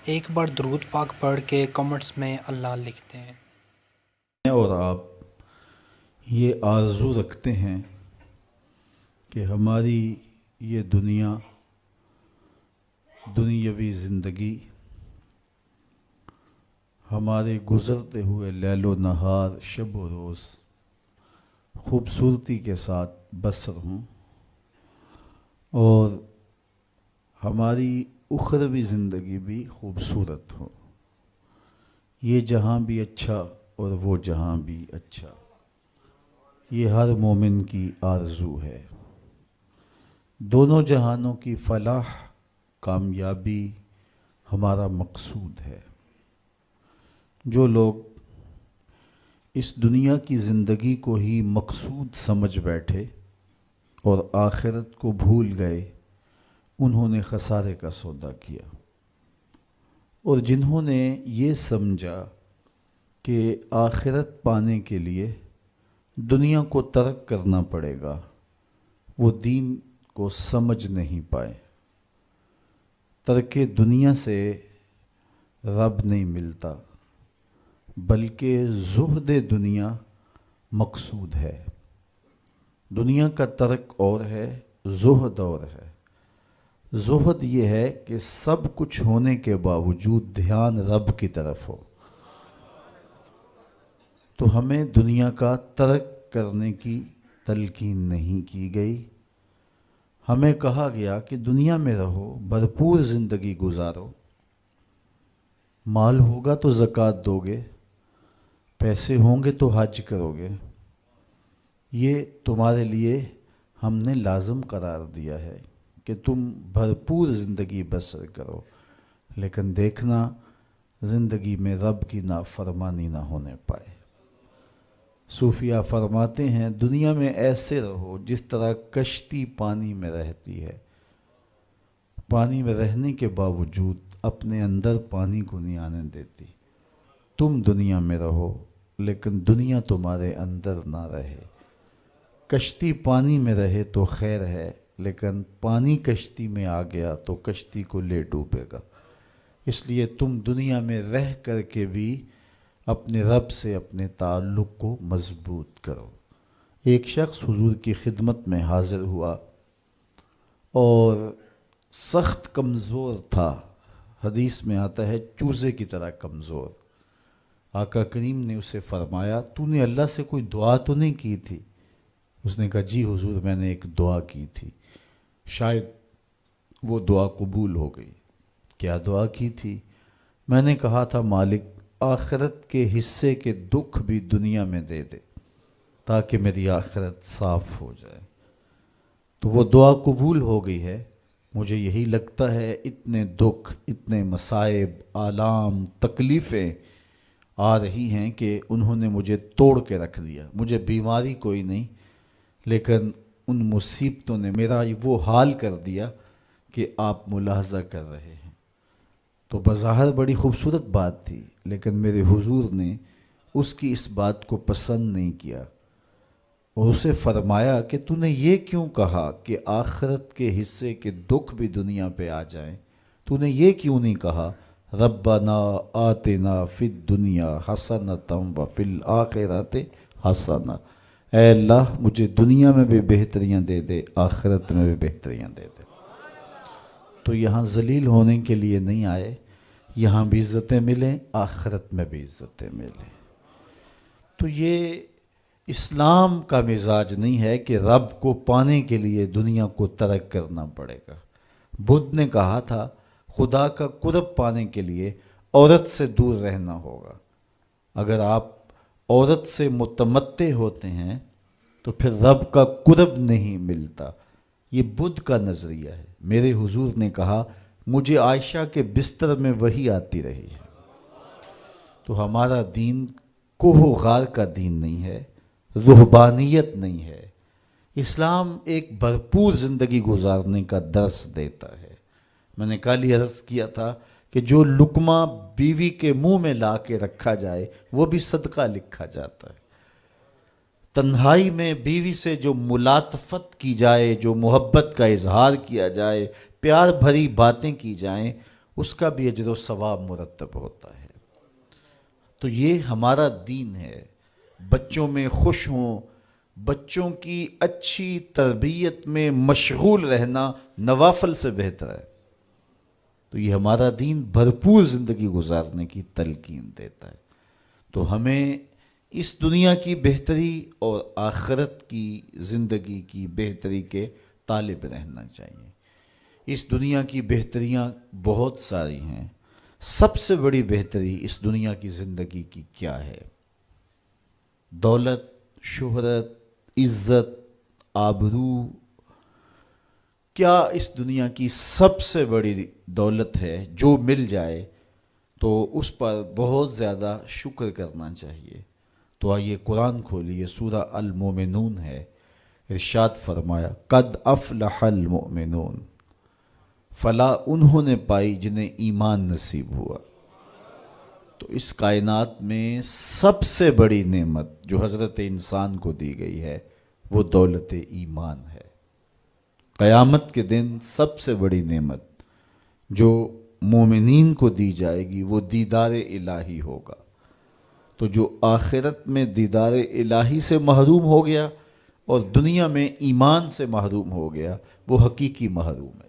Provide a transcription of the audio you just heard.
ایک بار درود پاک پڑھ کے کمنٹس میں اللہ لکھتے ہیں۔ اور آپ یہ آرزو رکھتے ہیں کہ ہماری یہ دنیاوی زندگی ہمارے گزرتے ہوئے لیل و نہار شب و روز خوبصورتی کے ساتھ بسر ہوں، اور ہماری اخروی زندگی بھی خوبصورت ہو، یہ جہاں بھی اچھا اور وہ جہاں بھی اچھا، یہ ہر مومن کی آرزو ہے۔ دونوں جہانوں کی فلاح کامیابی ہمارا مقصود ہے۔ جو لوگ اس دنیا کی زندگی کو ہی مقصود سمجھ بیٹھے اور آخرت کو بھول گئے، انہوں نے خسارے کا سودا کیا، اور جنہوں نے یہ سمجھا کہ آخرت پانے کے لیے دنیا کو ترک کرنا پڑے گا، وہ دین کو سمجھ نہیں پائے۔ ترک دنیا سے رب نہیں ملتا، بلکہ زہد دنیا مقصود ہے۔ دنیا کا ترک اور ہے، زہد اور ہے۔ زہد یہ ہے کہ سب کچھ ہونے کے باوجود دھیان رب کی طرف ہو۔ تو ہمیں دنیا کا ترک کرنے کی تلقین نہیں کی گئی، ہمیں کہا گیا کہ دنیا میں رہو، بھرپور زندگی گزارو، مال ہوگا تو زکوٰۃ دو گے، پیسے ہوں گے تو حج کرو گے، یہ تمہارے لیے ہم نے لازم قرار دیا ہے کہ تم بھرپور زندگی بسر کرو، لیکن دیکھنا زندگی میں رب کی نافرمانی نہ ہونے پائے۔ صوفیہ فرماتے ہیں دنیا میں ایسے رہو جس طرح کشتی پانی میں رہتی ہے، پانی میں رہنے کے باوجود اپنے اندر پانی کو نہیں آنے دیتی۔ تم دنیا میں رہو لیکن دنیا تمہارے اندر نہ رہے۔ کشتی پانی میں رہے تو خیر ہے، لیکن پانی کشتی میں آ گیا تو کشتی کو لے ڈوبے گا۔ اس لیے تم دنیا میں رہ کر کے بھی اپنے رب سے اپنے تعلق کو مضبوط کرو۔ ایک شخص حضور کی خدمت میں حاضر ہوا اور سخت کمزور تھا، حدیث میں آتا ہے چوزے کی طرح کمزور۔ آقا کریم نے اسے فرمایا تو نے اللہ سے کوئی دعا تو نہیں کی تھی؟ اس نے کہا جی حضور میں نے ایک دعا کی تھی، شاید وہ دعا قبول ہو گئی۔ کیا دعا کی تھی؟ میں نے کہا تھا مالک آخرت کے حصے کے دکھ بھی دنیا میں دے دے تاکہ میری آخرت صاف ہو جائے۔ تو وہ دعا قبول ہو گئی ہے۔ مجھے یہی لگتا ہے اتنے دکھ، اتنے مصائب، آلام، تکلیفیں آ رہی ہیں کہ انہوں نے مجھے توڑ کے رکھ دیا۔ مجھے بیماری کوئی نہیں، لیکن ان مصیبتوں نے میرا وہ حال کر دیا کہ آپ ملاحظہ کر رہے ہیں۔ تو بظاہر بڑی خوبصورت بات تھی، لیکن میرے حضور نے اس کی اس بات کو پسند نہیں کیا، اور اسے فرمایا کہ تو نے یہ کیوں کہا کہ آخرت کے حصے کے دکھ بھی دنیا پہ آ جائیں؟ تو نے یہ کیوں نہیں کہا ربنا آتنا فی الدنیا حسنۃ وفی الآخرۃ حسنہ؟ اے اللہ مجھے دنیا میں بھی بہتریاں دے دے، آخرت میں بھی بہتریاں دے دے۔ تو یہاں ذلیل ہونے کے لیے نہیں آئے، یہاں بھی عزتیں ملیں، آخرت میں بھی عزتیں ملیں۔ تو یہ اسلام کا مزاج نہیں ہے کہ رب کو پانے کے لیے دنیا کو ترک کرنا پڑے گا۔ بدھ نے کہا تھا خدا کا قرب پانے کے لیے عورت سے دور رہنا ہوگا۔ اگر آپ عورت سے متمتع ہوتے ہیں تو پھر رب کا قرب نہیں ملتا۔ یہ بدھ کا نظریہ ہے۔ میرے حضور نے کہا مجھے عائشہ کے بستر میں وحی آتی رہی ہے۔ تو ہمارا دین کوہ و غار کا دین نہیں ہے، رہبانیت نہیں ہے۔ اسلام ایک بھرپور زندگی گزارنے کا درس دیتا ہے۔ میں نے کل ہی عرض کیا تھا کہ جو لقمہ بیوی کے منہ میں لا کے رکھا جائے وہ بھی صدقہ لکھا جاتا ہے۔ تنہائی میں بیوی سے جو ملاطفت کی جائے، جو محبت کا اظہار کیا جائے، پیار بھری باتیں کی جائیں، اس کا بھی اجر و ثواب مرتب ہوتا ہے۔ تو یہ ہمارا دین ہے، بچوں میں خوش ہوں، بچوں کی اچھی تربیت میں مشغول رہنا نوافل سے بہتر ہے۔ تو یہ ہمارا دین بھرپور زندگی گزارنے کی تلقین دیتا ہے۔ تو ہمیں اس دنیا کی بہتری اور آخرت کی زندگی کی بہتری کے طالب رہنا چاہیے۔ اس دنیا کی بہتریاں بہت ساری ہیں، سب سے بڑی بہتری اس دنیا کی زندگی کی کیا ہے؟ دولت، شہرت، عزت، آبرو، کیا اس دنیا کی سب سے بڑی دولت ہے؟ جو مل جائے تو اس پر بہت زیادہ شکر کرنا چاہیے۔ تو آئیے قرآن کھولیے، سورہ المومنون ہے، ارشاد فرمایا قد افلح المؤمنون، فلاح انہوں نے پائی جنہیں ایمان نصیب ہوا۔ تو اس کائنات میں سب سے بڑی نعمت جو حضرت انسان کو دی گئی ہے وہ دولت ایمان ہے۔ قیامت کے دن سب سے بڑی نعمت جو مومنین کو دی جائے گی وہ دیدار الہی ہوگا۔ تو جو آخرت میں دیدار الہی سے محروم ہو گیا اور دنیا میں ایمان سے محروم ہو گیا وہ حقیقی محروم ہے۔